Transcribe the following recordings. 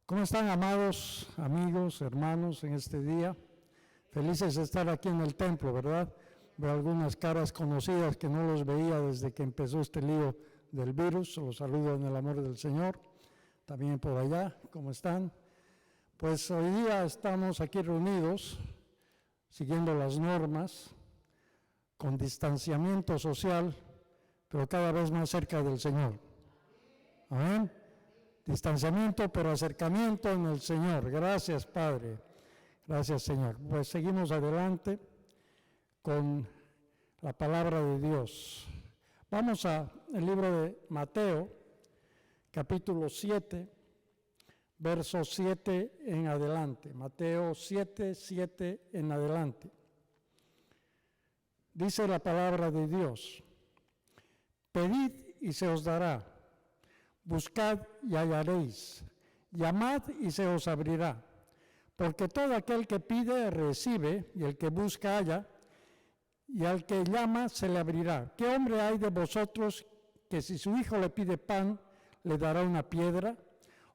¿Cómo están, amados amigos, hermanos, en este día? Felices de estar aquí en el templo, ¿verdad? Veo algunas caras conocidas que no los veía desde que empezó este lío del virus. Los saludo en el amor del Señor. También por allá, ¿cómo están? Pues hoy día estamos aquí reunidos, siguiendo las normas, con distanciamiento social, pero cada vez más cerca del Señor. Amén. Distanciamiento, pero acercamiento en el Señor. Gracias, Padre. Gracias, Señor. Pues seguimos adelante con la palabra de Dios. Vamos al libro de Mateo, capítulo 7, verso 7 en adelante. Mateo 7, 7 en adelante. Dice la palabra de Dios: pedid y se os dará. Buscad y hallaréis, llamad y se os abrirá, porque todo aquel que pide recibe, y el que busca halla, y al que llama se le abrirá. ¿Qué hombre hay de vosotros que si su hijo le pide pan, le dará una piedra?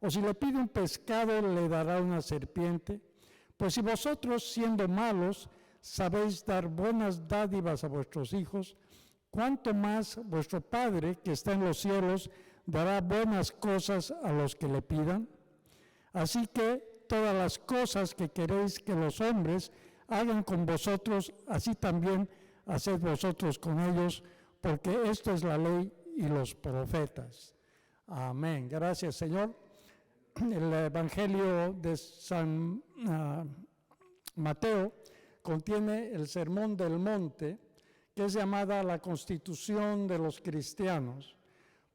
¿O si le pide un pescado, le dará una serpiente? Pues si vosotros, siendo malos, sabéis dar buenas dádivas a vuestros hijos, ¿cuánto más vuestro Padre que está en los cielos dará buenas cosas a los que le pidan? Así que todas las cosas que queréis que los hombres hagan con vosotros, así también haced vosotros con ellos, porque esto es la ley y los profetas. Amén. Gracias, Señor. El Evangelio de San Mateo contiene el Sermón del Monte, que es llamada la Constitución de los cristianos,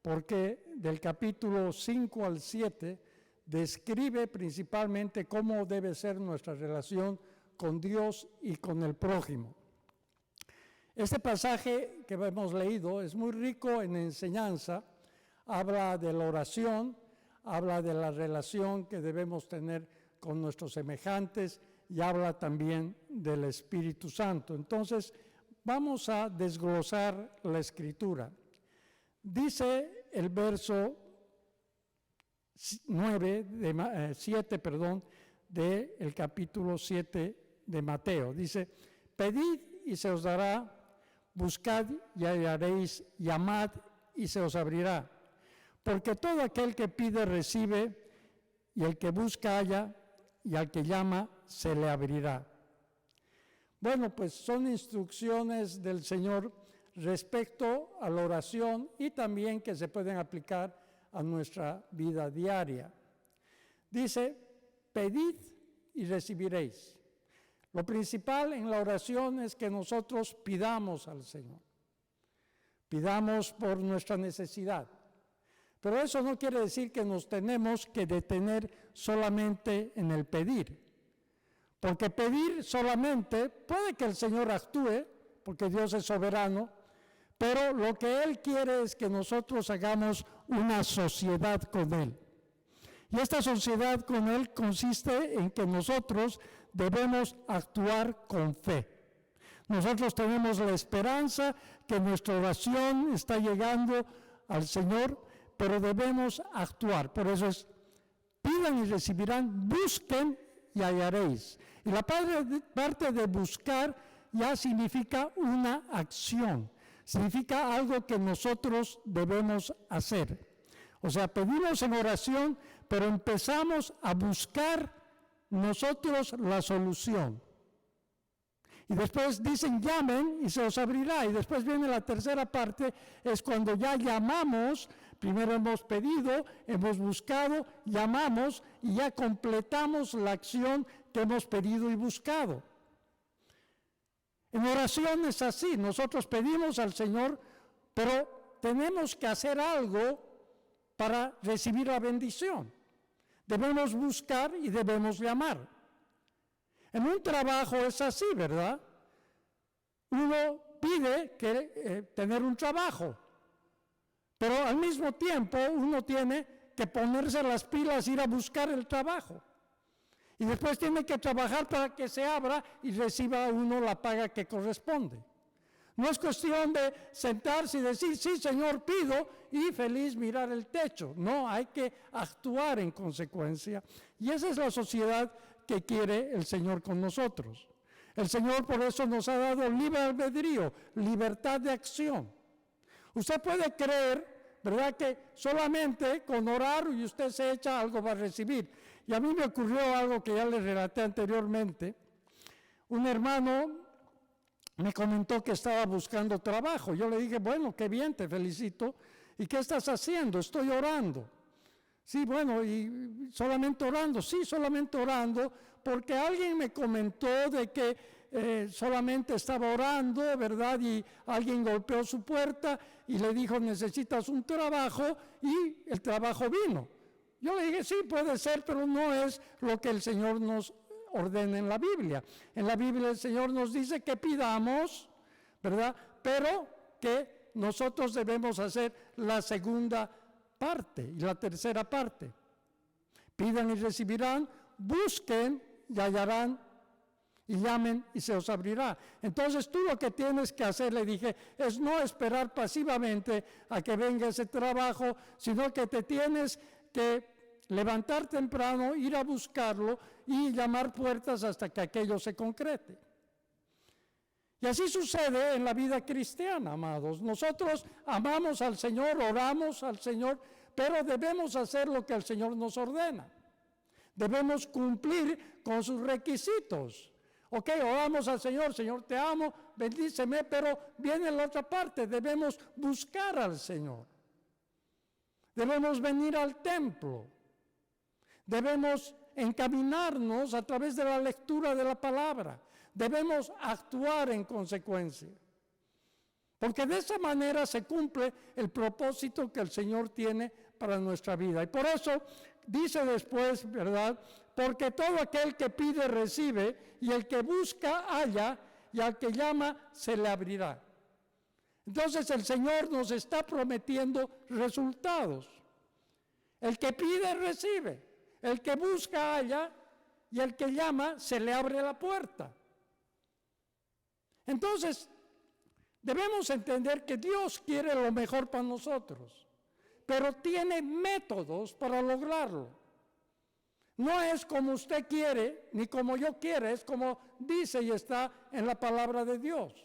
porque del capítulo 5 al 7 describe principalmente cómo debe ser nuestra relación con Dios y con el prójimo. Este pasaje que hemos leído es muy rico en enseñanza, habla de la oración, habla de la relación que debemos tener con nuestros semejantes y habla también del Espíritu Santo. Entonces, vamos a desglosar la Escritura. Dice el verso 7 del capítulo 7 de Mateo. Dice: pedid y se os dará, buscad y hallaréis, llamad y se os abrirá. Porque todo aquel que pide recibe, y el que busca halla, y al que llama se le abrirá. Bueno, pues son instrucciones del Señor respecto a la oración y también que se pueden aplicar a nuestra vida diaria. Dice: pedid y recibiréis. Lo principal en la oración es que nosotros pidamos al Señor. Pidamos por nuestra necesidad. Pero eso no quiere decir que nos tenemos que detener solamente en el pedir. Porque pedir solamente, puede que el Señor actúe, porque Dios es soberano, pero lo que Él quiere es que nosotros hagamos una sociedad con Él. Y esta sociedad con Él consiste en que nosotros debemos actuar con fe. Nosotros tenemos la esperanza que nuestra oración está llegando al Señor, pero debemos actuar. Por eso es: pidan y recibirán, busquen y hallaréis. Y la parte de buscar ya significa una acción, significa algo que nosotros debemos hacer. O sea, pedimos en oración, pero empezamos a buscar nosotros la solución. Y después dicen: llamen y se os abrirá. Y después viene la tercera parte, es cuando ya llamamos. Primero hemos pedido, hemos buscado, llamamos y ya completamos la acción que hemos pedido y buscado. En oración es así, nosotros pedimos al Señor, pero tenemos que hacer algo para recibir la bendición. Debemos buscar y debemos llamar. En un trabajo es así, ¿verdad? Uno pide tener un trabajo, pero al mismo tiempo uno tiene que ponerse las pilas, ir a buscar el trabajo. Y después tiene que trabajar para que se abra y reciba uno la paga que corresponde. No es cuestión de sentarse y decir, sí, Señor, pido, y feliz mirar el techo. No, hay que actuar en consecuencia. Y esa es la sociedad que quiere el Señor con nosotros. El Señor por eso nos ha dado libre albedrío, libertad de acción. Usted puede creer, ¿verdad?, que solamente con orar y usted se echa, algo va a recibir. Y a mí me ocurrió algo que ya les relaté anteriormente. Un hermano me comentó que estaba buscando trabajo. Yo le dije, bueno, qué bien, te felicito. ¿Y qué estás haciendo? Estoy orando. Sí, bueno, y solamente orando. Sí, solamente orando, porque alguien me comentó de que solamente estaba orando, ¿verdad? Y alguien golpeó su puerta y le dijo, necesitas un trabajo, y el trabajo vino. Yo le dije, sí, puede ser, pero no es lo que el Señor nos ordena en la Biblia. En la Biblia el Señor nos dice que pidamos, ¿verdad? Pero que nosotros debemos hacer la segunda parte y la tercera parte. Pidan y recibirán, busquen y hallarán, y llamen y se os abrirá. Entonces tú lo que tienes que hacer, le dije, es no esperar pasivamente a que venga ese trabajo, sino que te tienes que levantar temprano, ir a buscarlo y llamar puertas hasta que aquello se concrete. Y así sucede en la vida cristiana, amados. Nosotros amamos al Señor, oramos al Señor, pero debemos hacer lo que el Señor nos ordena. Debemos cumplir con sus requisitos. Ok, oramos al Señor, Señor, te amo, bendíceme, pero viene la otra parte, debemos buscar al Señor. Debemos venir al templo. Debemos encaminarnos a través de la lectura de la palabra. Debemos actuar en consecuencia. Porque de esa manera se cumple el propósito que el Señor tiene para nuestra vida. Y por eso dice después, ¿verdad? Porque todo aquel que pide recibe, y el que busca halla, y al que llama se le abrirá. Entonces el Señor nos está prometiendo resultados. El que pide recibe. El que busca halla, y el que llama se le abre la puerta. Entonces, debemos entender que Dios quiere lo mejor para nosotros, pero tiene métodos para lograrlo. No es como usted quiere, ni como yo quiero, es como dice y está en la palabra de Dios.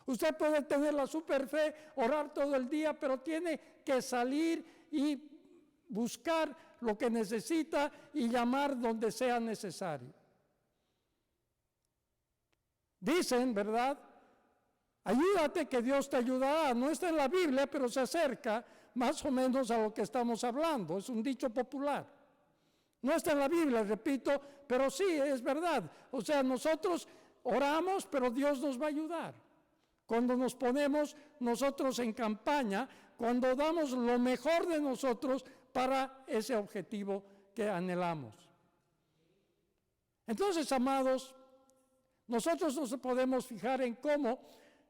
Usted puede tener la super fe, orar todo el día, pero tiene que salir y buscar lo que necesita y llamar donde sea necesario. Dicen, ¿verdad? Ayúdate que Dios te ayudará. No está en la Biblia, pero se acerca más o menos a lo que estamos hablando. Es un dicho popular. No está en la Biblia, repito, pero sí, es verdad. O sea, nosotros oramos, pero Dios nos va a ayudar. Cuando nos ponemos nosotros en campaña, cuando damos lo mejor de nosotros para ese objetivo que anhelamos. Entonces, amados, nosotros nos podemos fijar en cómo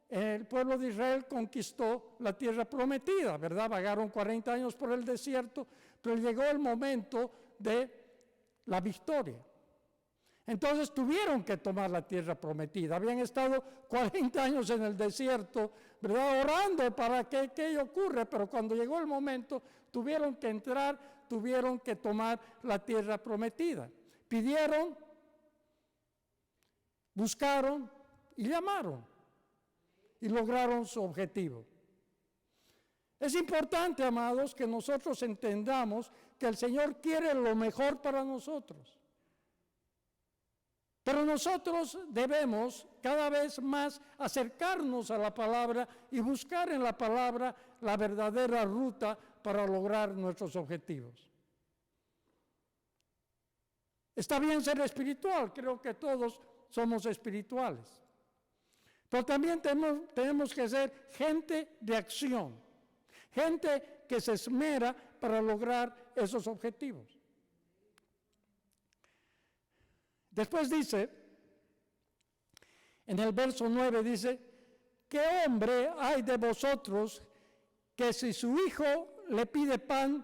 el pueblo de Israel conquistó la tierra prometida, ¿verdad? Vagaron 40 años por el desierto, pero llegó el momento de la victoria. Entonces tuvieron que tomar la tierra prometida. Habían estado 40 años en el desierto, ¿verdad? Orando para que aquello ocurra, pero cuando llegó el momento tuvieron que entrar, tuvieron que tomar la tierra prometida. Pidieron, buscaron y llamaron y lograron su objetivo. Es importante, amados, que nosotros entendamos que el Señor quiere lo mejor para nosotros. Pero nosotros debemos cada vez más acercarnos a la palabra y buscar en la palabra la verdadera ruta para lograr nuestros objetivos. Está bien ser espiritual, creo que todos somos espirituales. Pero también tenemos que ser gente de acción, gente que se esmera para lograr esos objetivos. Después dice, en el verso 9 dice, ¿qué hombre hay de vosotros que si su hijo le pide pan,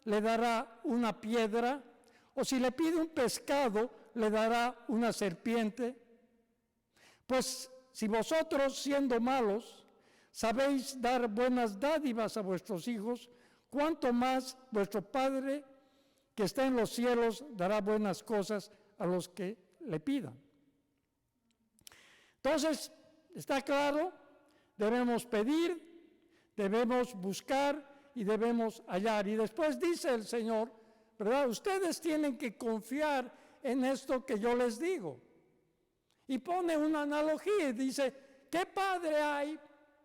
le dará una piedra? ¿O si le pide un pescado, le dará una serpiente? Pues si vosotros, siendo malos, sabéis dar buenas dádivas a vuestros hijos, cuánto más vuestro Padre que está en los cielos dará buenas cosas a los que le pidan. Entonces, está claro, debemos pedir, debemos buscar y debemos hallar. Y después dice el Señor, ¿verdad? Ustedes tienen que confiar en esto que yo les digo. Y pone una analogía y dice, ¿qué padre hay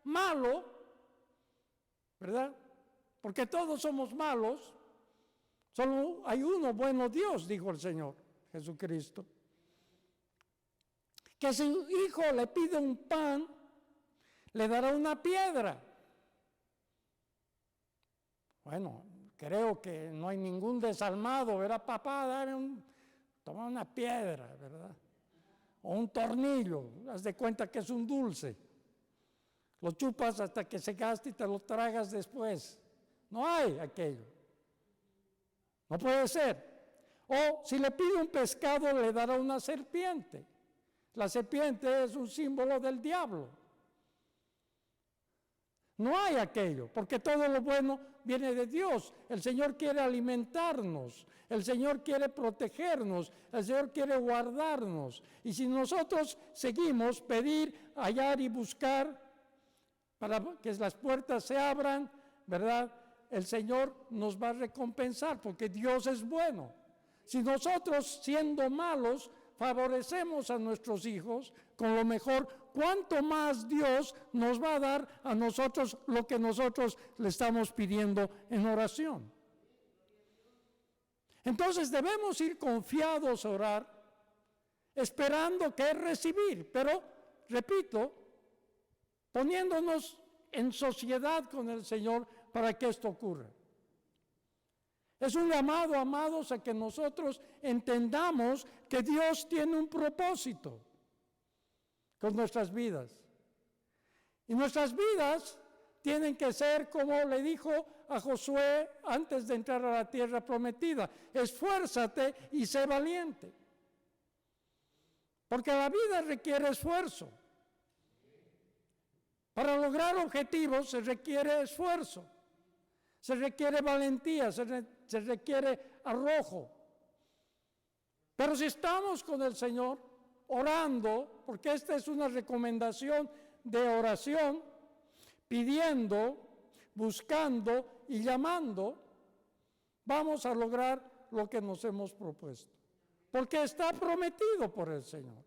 malo? ¿Verdad? Porque todos somos malos. Solo hay uno bueno, Dios, dijo el Señor Jesucristo. Que si su hijo le pide un pan, le dará una piedra. Bueno, creo que no hay ningún desalmado, ¿verdad? Papá, toma una piedra, ¿verdad? O un tornillo, haz de cuenta que es un dulce. Lo chupas hasta que se gaste y te lo tragas después. No hay aquello. No puede ser. O si le pide un pescado, le dará una serpiente. La serpiente es un símbolo del diablo. No hay aquello, porque todo lo bueno viene de Dios. El Señor quiere alimentarnos, el Señor quiere protegernos, el Señor quiere guardarnos. Y si nosotros seguimos pedir, hallar y buscar para que las puertas se abran, ¿verdad? El Señor nos va a recompensar, porque Dios es bueno. Si nosotros, siendo malos, favorecemos a nuestros hijos con lo mejor, ¿cuánto más Dios nos va a dar a nosotros lo que nosotros le estamos pidiendo en oración? Entonces debemos ir confiados a orar, esperando que es recibir, pero, repito, poniéndonos en sociedad con el Señor para que esto ocurra. Es un llamado, amados, a que nosotros entendamos que Dios tiene un propósito con nuestras vidas. Y nuestras vidas tienen que ser como le dijo a Josué antes de entrar a la tierra prometida: esfuérzate y sé valiente. Porque la vida requiere esfuerzo. Para lograr objetivos se requiere esfuerzo. Se requiere valentía, se requiere arrojo. Pero si estamos con el Señor orando, porque esta es una recomendación de oración, pidiendo, buscando y llamando, vamos a lograr lo que nos hemos propuesto. Porque está prometido por el Señor.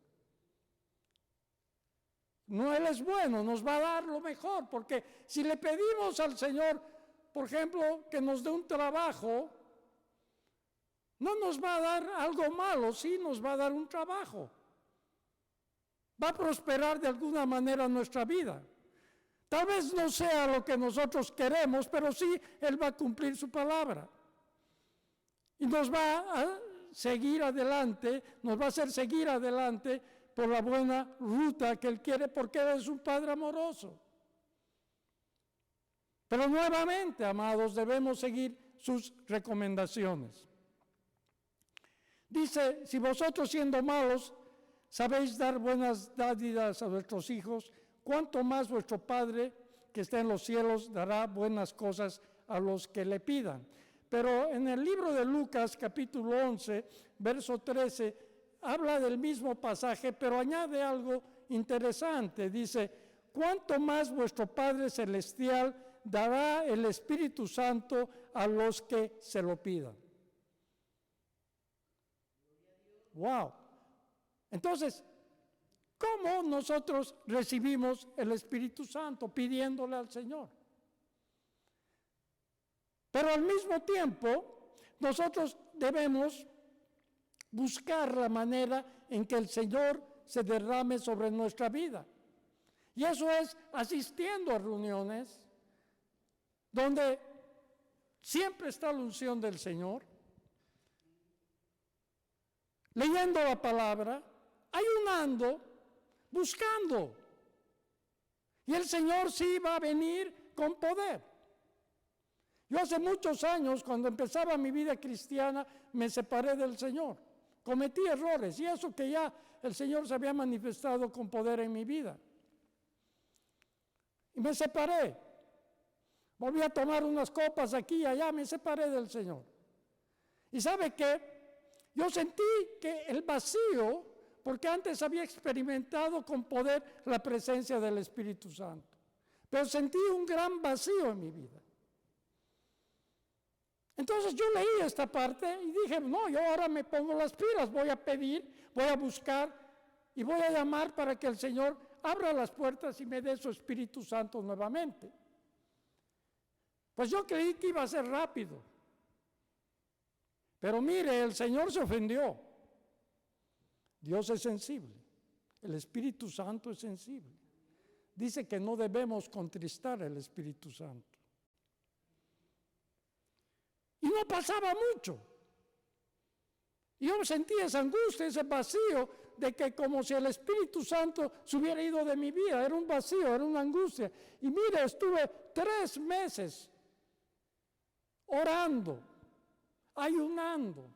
No, Él es bueno, nos va a dar lo mejor, porque si le pedimos al Señor, por ejemplo, que nos dé un trabajo, no nos va a dar algo malo, sí nos va a dar un trabajo. Va a prosperar de alguna manera nuestra vida. Tal vez no sea lo que nosotros queremos, pero sí Él va a cumplir su palabra. Y nos va a seguir adelante, nos va a hacer seguir adelante por la buena ruta que Él quiere, porque Él es un Padre amoroso. Pero nuevamente, amados, debemos seguir sus recomendaciones. Dice, si vosotros siendo malos sabéis dar buenas dádivas a vuestros hijos, cuánto más vuestro Padre que está en los cielos dará buenas cosas a los que le pidan. Pero en el libro de Lucas, capítulo 11, verso 13, habla del mismo pasaje, pero añade algo interesante. Dice, cuánto más vuestro Padre celestial dará el Espíritu Santo a los que se lo pidan. Wow. Entonces, ¿cómo nosotros recibimos el Espíritu Santo? Pidiéndole al Señor. Pero al mismo tiempo, nosotros debemos buscar la manera en que el Señor se derrame sobre nuestra vida. Y eso es asistiendo a reuniones donde siempre está la unción del Señor, leyendo la palabra, ayunando, buscando. Y el Señor sí va a venir con poder. Yo hace muchos años, cuando empezaba mi vida cristiana, me separé del Señor. Cometí errores, y eso que ya el Señor se había manifestado con poder en mi vida. y me separé. Volví a tomar unas copas aquí y allá, me separé del Señor. ¿Y sabe qué? Yo sentí que el vacío, porque antes había experimentado con poder la presencia del Espíritu Santo, pero sentí un gran vacío en mi vida. Entonces yo leí esta parte y dije, no, yo ahora me pongo las pilas, voy a pedir, voy a buscar y voy a llamar para que el Señor abra las puertas y me dé su Espíritu Santo nuevamente. Pues yo creí que iba a ser rápido. Pero mire, el Señor se ofendió. Dios es sensible. El Espíritu Santo es sensible. Dice que no debemos contristar al Espíritu Santo. Y no pasaba mucho. Y yo sentía esa angustia, ese vacío de que como si el Espíritu Santo se hubiera ido de mi vida. Era un vacío, era una angustia. Y mire, estuve 3 meses orando, ayunando,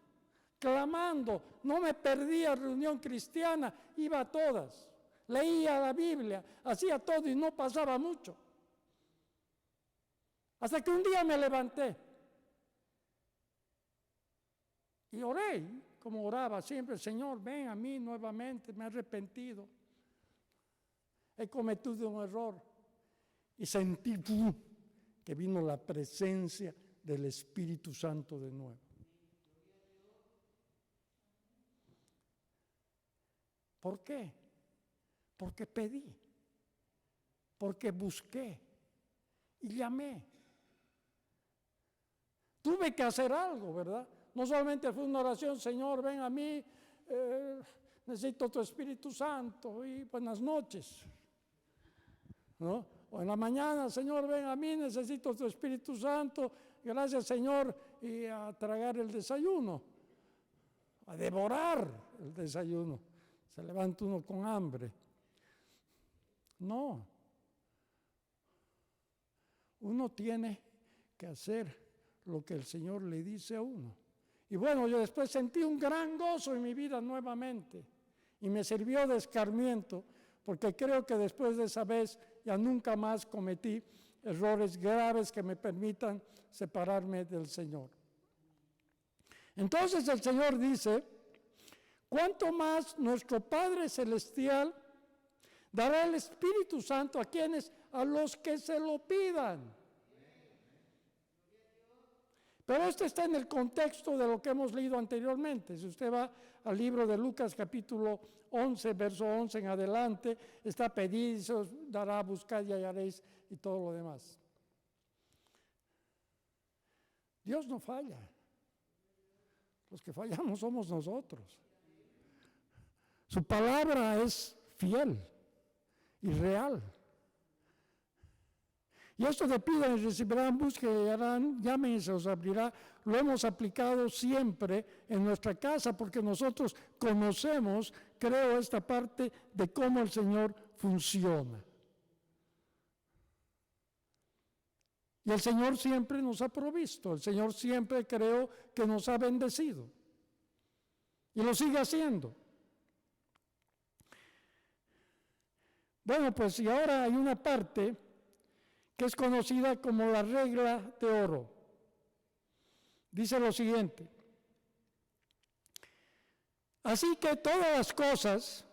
clamando. No me perdía reunión cristiana, iba a todas. Leía la Biblia, hacía todo y no pasaba mucho. Hasta que un día me levanté y oré, como oraba siempre, Señor, ven a mí nuevamente, me he arrepentido. He cometido un error. Y sentí que vino la presencia del Espíritu Santo de nuevo. ¿Por qué? Porque pedí, porque busqué y llamé. Tuve que hacer algo, ¿verdad? No solamente fue una oración, Señor, ven a mí, necesito tu Espíritu Santo y buenas noches, ¿no? O en la mañana, Señor, ven a mí, necesito tu Espíritu Santo, gracias, Señor, y a tragar el desayuno, a devorar el desayuno. Se levanta uno con hambre. No. Uno tiene que hacer lo que el Señor le dice a uno. Y bueno, yo después sentí un gran gozo en mi vida nuevamente y me sirvió de escarmiento, porque creo que después de esa vez ya nunca más cometí errores graves que me permitan separarme del Señor. Entonces el Señor dice, ¿cuánto más nuestro Padre Celestial dará el Espíritu Santo a quienes? A los que se lo pidan. Pero esto está en el contexto de lo que hemos leído anteriormente. Si usted va al libro de Lucas capítulo 11, verso 11 en adelante, está pedid y se os dará, buscad y hallaréis y todo lo demás. Dios no falla. Los que fallamos somos nosotros. Su palabra es fiel y real. Y esto de pidan y recibirán, busquen y hallarán, llamen y se os abrirá. Lo hemos aplicado siempre en nuestra casa porque nosotros conocemos, creo, esta parte de cómo el Señor funciona. Y el Señor siempre nos ha provisto, el Señor siempre creo que nos ha bendecido. Y lo sigue haciendo. Bueno, pues y ahora hay una parte que es conocida como la regla de oro. Dice lo siguiente: así que todas las cosas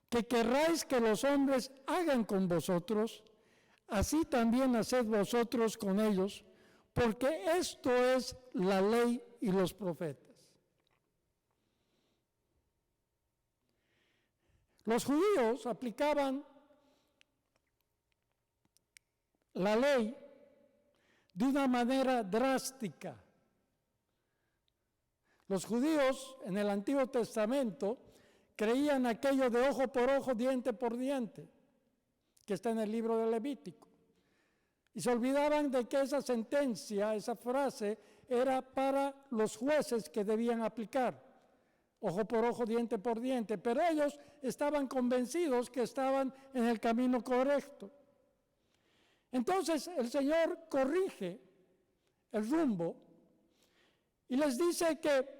que querráis que los hombres hagan con vosotros, así también haced vosotros con ellos, porque esto es la ley y los profetas. Los judíos aplicaban la ley de una manera drástica. Los judíos en el Antiguo Testamento creían aquello de ojo por ojo, diente por diente, que está en el libro de Levítico. Y se olvidaban de que esa sentencia, esa frase, era para los jueces que debían aplicar. Ojo por ojo, diente por diente. Pero ellos estaban convencidos que estaban en el camino correcto. Entonces el Señor corrige el rumbo y les dice que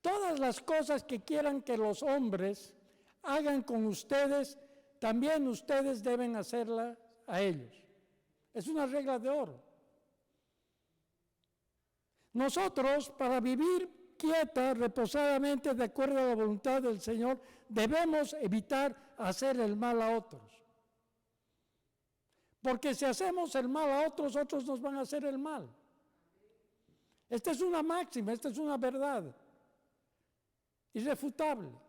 todas las cosas que quieran que los hombres hagan con ustedes, también ustedes deben hacerla a ellos. Es una regla de oro. Nosotros, para vivir quieta, reposadamente, de acuerdo a la voluntad del Señor, debemos evitar hacer el mal a otros. Porque si hacemos el mal a otros, otros nos van a hacer el mal. Esta es una máxima, esta es una verdad irrefutable.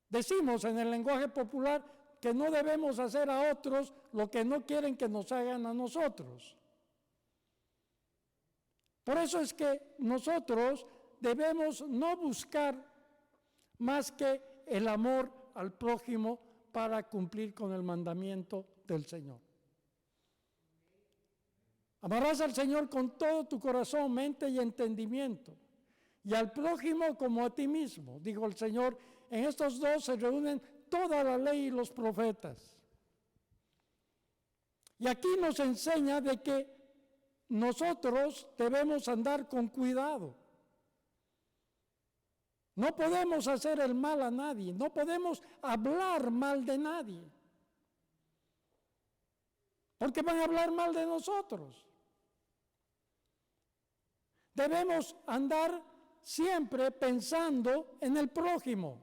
Decimos en el lenguaje popular que no debemos hacer a otros lo que no quieren que nos hagan a nosotros. Por eso es que nosotros debemos no buscar más que el amor al prójimo para cumplir con el mandamiento del Señor. Amarás al Señor con todo tu corazón, mente y entendimiento, y al prójimo como a ti mismo, dijo el Señor. En estos dos se reúnen toda la ley y los profetas. Y aquí nos enseña de que nosotros debemos andar con cuidado. No podemos hacer el mal a nadie, no podemos hablar mal de nadie, porque van a hablar mal de nosotros. Debemos andar siempre pensando en el prójimo.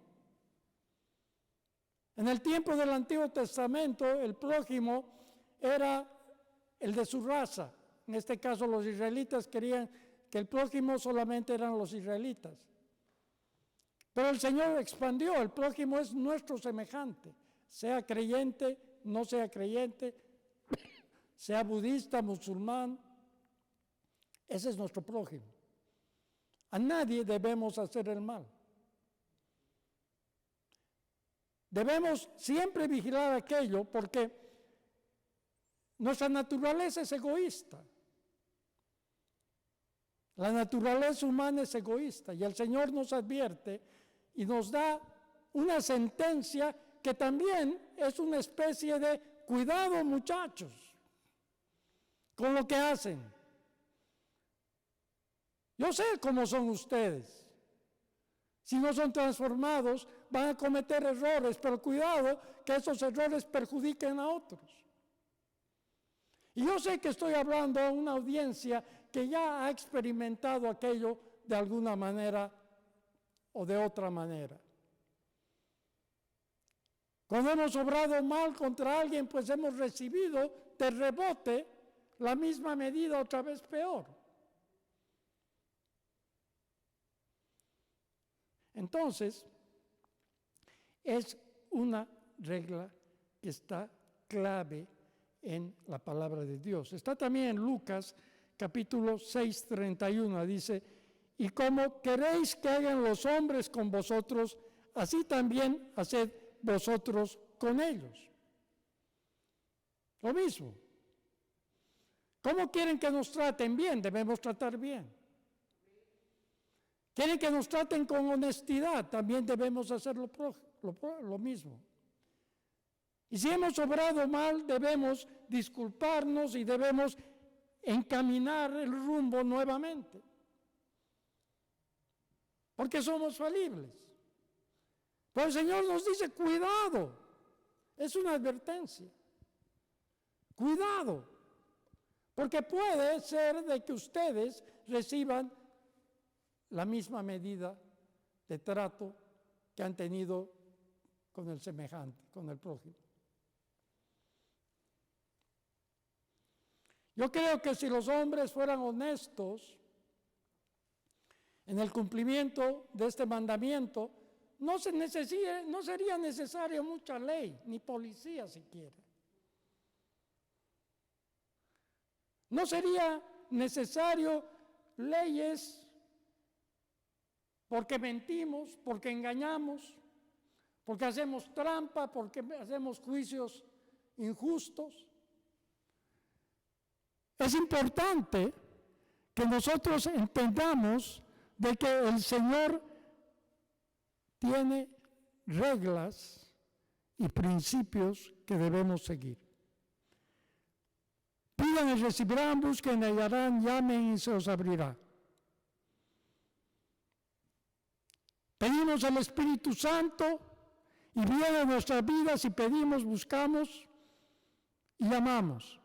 En el tiempo del Antiguo Testamento, el prójimo era el de su raza. En este caso, los israelitas querían que el prójimo solamente eran los israelitas. Pero el Señor expandió, el prójimo es nuestro semejante, sea creyente, no sea creyente, sea budista, musulmán, ese es nuestro prójimo. A nadie debemos hacer el mal. Debemos siempre vigilar aquello porque nuestra naturaleza es egoísta. La naturaleza humana es egoísta y el Señor nos advierte y nos da una sentencia que también es una especie de cuidado, muchachos, con lo que hacen. Yo sé cómo son ustedes. Si no son transformados, van a cometer errores, pero cuidado que esos errores perjudiquen a otros. Y yo sé que estoy hablando a una audiencia que ya ha experimentado aquello de alguna manera o de otra manera. Cuando hemos obrado mal contra alguien, pues hemos recibido de rebote la misma medida otra vez peor. Entonces, es una regla que está clave en la palabra de Dios. Está también en Lucas capítulo 6, 31, dice: y como queréis que hagan los hombres con vosotros, así también haced vosotros con ellos. Lo mismo. ¿Cómo quieren que nos traten? Bien, debemos tratar bien. ¿Quieren que nos traten con honestidad? También debemos hacer lo mismo. Y si hemos obrado mal, debemos disculparnos y debemos encaminar el rumbo nuevamente. Porque somos falibles. Pero el Señor nos dice, cuidado. Es una advertencia. Cuidado. Porque puede ser de que ustedes reciban la misma medida de trato que han tenido con el semejante, con el prójimo. Yo creo que si los hombres fueran honestos en el cumplimiento de este mandamiento, no sería necesaria mucha ley, ni policía siquiera. No sería necesario leyes porque mentimos, porque engañamos, porque hacemos trampa, porque hacemos juicios injustos. Es importante que nosotros entendamos de que el Señor tiene reglas y principios que debemos seguir. Pidan y recibirán, busquen y hallarán, llamen y se os abrirá. Pedimos al Espíritu Santo Y viene a nuestras vidas y pedimos, buscamos y llamamos.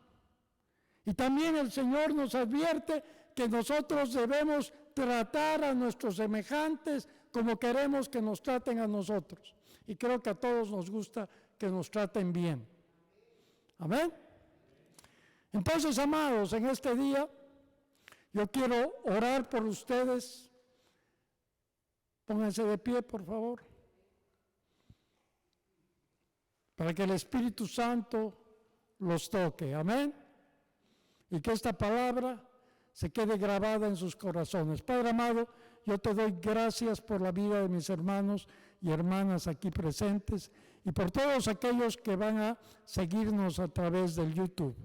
Y también el Señor nos advierte que nosotros debemos tratar a nuestros semejantes como queremos que nos traten a nosotros. Y creo que a todos nos gusta que nos traten bien. Amén. Entonces, amados, en este día yo quiero orar por ustedes. Pónganse de pie, por favor, para que el Espíritu Santo los toque. Amén. Y que esta palabra se quede grabada en sus corazones. Padre amado, yo te doy gracias por la vida de mis hermanos y hermanas aquí presentes y por todos aquellos que van a seguirnos a través del YouTube.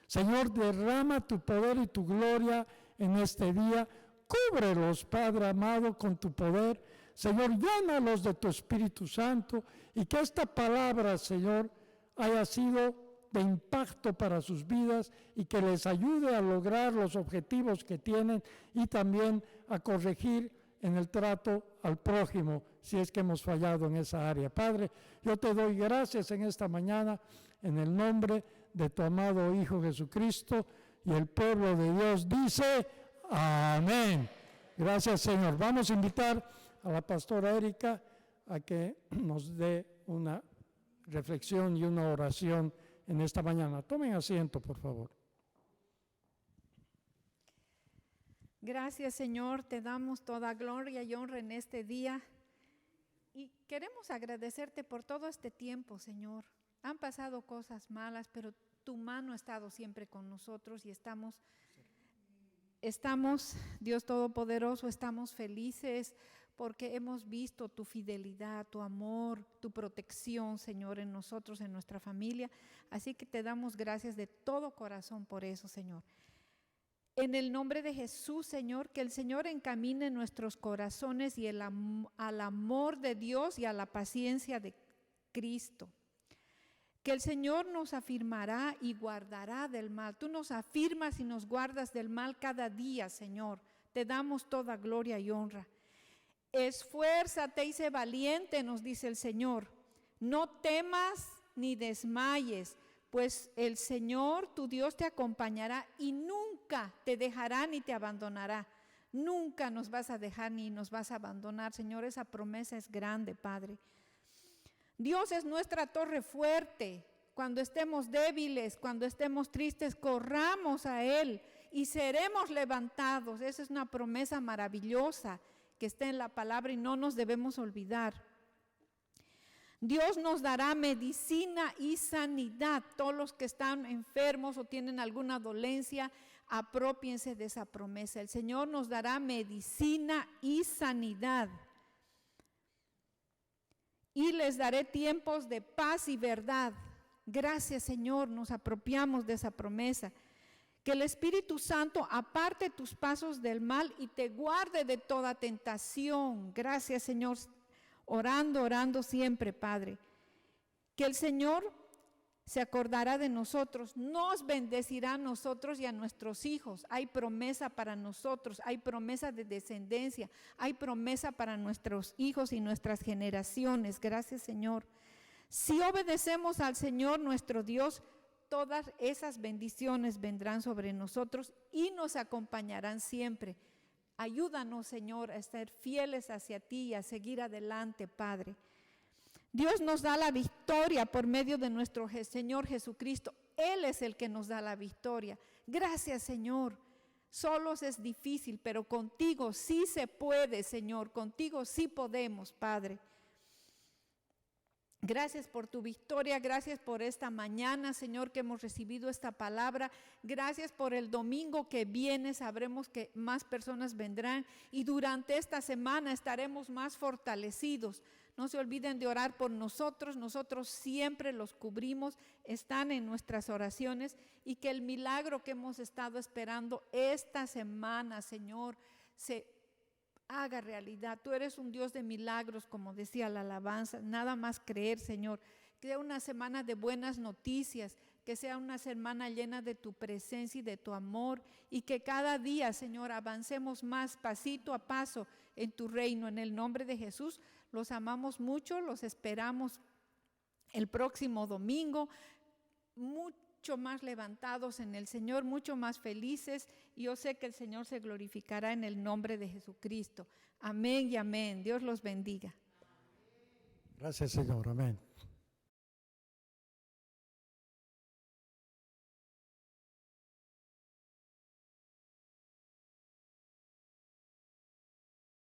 Señor, derrama tu poder y tu gloria en este día. Cúbrelos, Padre amado, con tu poder. Señor, llénalos de tu Espíritu Santo y que esta palabra, Señor, haya sido de impacto para sus vidas y que les ayude a lograr los objetivos que tienen y también a corregir en el trato al prójimo si es que hemos fallado en esa área. Padre, yo te doy gracias en esta mañana en el nombre de tu amado Hijo Jesucristo, y el pueblo de Dios dice amén. Gracias, Señor. Vamos a invitar a la pastora Erika a que nos dé una reflexión y una oración en esta mañana. Tomen asiento, por favor. Gracias, Señor, te damos toda gloria y honra en este día y queremos agradecerte por todo este tiempo, Señor. Han pasado cosas malas, pero tu mano ha estado siempre con nosotros y estamos, Dios Todopoderoso, estamos felices porque hemos visto tu fidelidad, tu amor, tu protección, Señor, en nosotros, en nuestra familia. Así que te damos gracias de todo corazón por eso, Señor. En el nombre de Jesús, Señor, que el Señor encamine nuestros corazones y al amor de Dios y a la paciencia de Cristo. Que el Señor nos afirmará y guardará del mal. Tú nos afirmas y nos guardas del mal cada día, Señor. Te damos toda gloria y honra. Esfuérzate y sé valiente, nos dice el Señor. No temas ni desmayes, pues el Señor, tu Dios, te acompañará y nunca te dejará ni te abandonará. Nunca nos vas a dejar ni nos vas a abandonar, Señor. Esa promesa es grande, Padre. Dios es nuestra torre fuerte. Cuando estemos débiles, cuando estemos tristes, corramos a Él y seremos levantados. Esa es una promesa maravillosa que está en la palabra y no nos debemos olvidar. Dios nos dará medicina y sanidad. Todos los que están enfermos o tienen alguna dolencia, apropiense de esa promesa. El Señor nos dará medicina y sanidad. Y les daré tiempos de paz y verdad. Gracias, Señor, nos apropiamos de esa promesa. Que el Espíritu Santo aparte tus pasos del mal y te guarde de toda tentación. Gracias, Señor, orando siempre, Padre. Que el Señor se acordará de nosotros, nos bendecirá a nosotros y a nuestros hijos. Hay promesa para nosotros, hay promesa de descendencia, hay promesa para nuestros hijos y nuestras generaciones. Gracias, Señor. Si obedecemos al Señor nuestro Dios, todas esas bendiciones vendrán sobre nosotros y nos acompañarán siempre. Ayúdanos, Señor, a estar fieles hacia ti y a seguir adelante, Padre. Dios nos da la victoria por medio de nuestro Señor Jesucristo. Él es el que nos da la victoria. Gracias, Señor. Solos es difícil, pero contigo sí se puede, Señor. Contigo sí podemos, Padre. Gracias por tu victoria, gracias por esta mañana, Señor, que hemos recibido esta palabra. Gracias por el domingo que viene, sabremos que más personas vendrán y durante esta semana estaremos más fortalecidos. No se olviden de orar por nosotros, nosotros siempre los cubrimos, están en nuestras oraciones y que el milagro que hemos estado esperando esta semana, Señor, se haga realidad. Tú eres un Dios de milagros, como decía la alabanza. Nada más creer, Señor. Que sea una semana de buenas noticias, que sea una semana llena de tu presencia y de tu amor, y que cada día, Señor, avancemos más pasito a paso en tu reino. En el nombre de Jesús Los amamos mucho, los esperamos el próximo domingo, mucho más levantados en el Señor, mucho más felices. Y yo sé que el Señor se glorificará en el nombre de Jesucristo. Amén y amén. Dios los bendiga. Gracias, Señor. Amén.